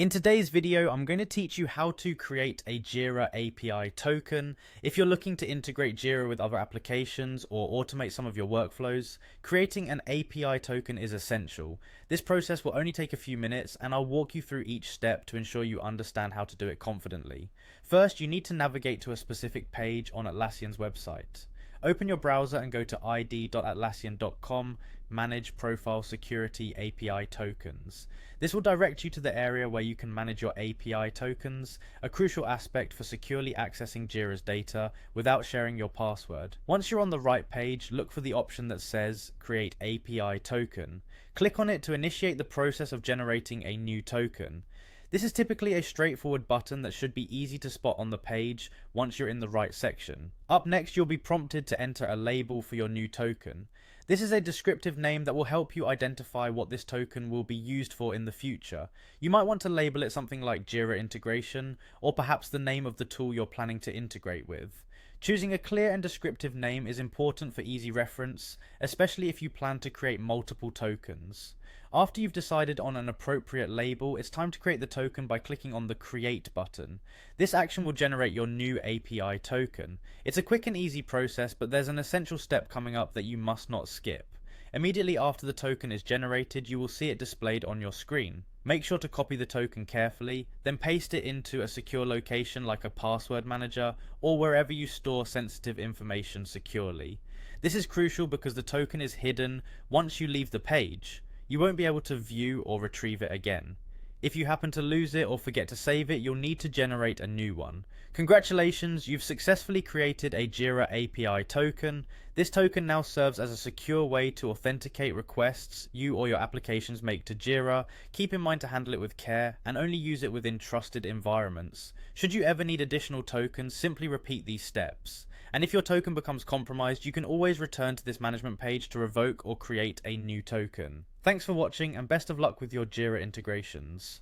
In today's video, I'm going to teach you how to create a Jira API token. If you're looking to integrate Jira with other applications or automate some of your workflows, creating an API token is essential. This process will only take a few minutes, and I'll walk you through each step to ensure you understand how to do it confidently. First, you need to navigate to a specific page on Atlassian's website. Open your browser and go to id.atlassian.com, Manage Profile Security API Tokens. This will direct you to the area where you can manage your API tokens, a crucial aspect for securely accessing Jira's data without sharing your password. Once you're on the right page, look for the option that says Create API Token. Click on it to initiate the process of generating a new token. This is typically a straightforward button that should be easy to spot on the page once you're in the right section. Up next, you'll be prompted to enter a label for your new token. This is a descriptive name that will help you identify what this token will be used for in the future. You might want to label it something like Jira Integration, or perhaps the name of the tool you're planning to integrate with. Choosing a clear and descriptive name is important for easy reference, especially if you plan to create multiple tokens. After you've decided on an appropriate label, it's time to create the token by clicking on the Create button. This action will generate your new API token. It's a quick and easy process, but there's an essential step coming up that you must not skip. Immediately after the token is generated, you will see it displayed on your screen. Make sure to copy the token carefully, then paste it into a secure location like a password manager or wherever you store sensitive information securely. This is crucial because the token is hidden once you leave the page. You won't be able to view or retrieve it again. If you happen to lose it or forget to save it, you'll need to generate a new one. Congratulations, you've successfully created a Jira API token. This token now serves as a secure way to authenticate requests you or your applications make to Jira. Keep in mind to handle it with care and only use it within trusted environments. Should you ever need additional tokens, simply repeat these steps. And if your token becomes compromised, you can always return to this management page to revoke or create a new token. Thanks for watching, and best of luck with your Jira integrations.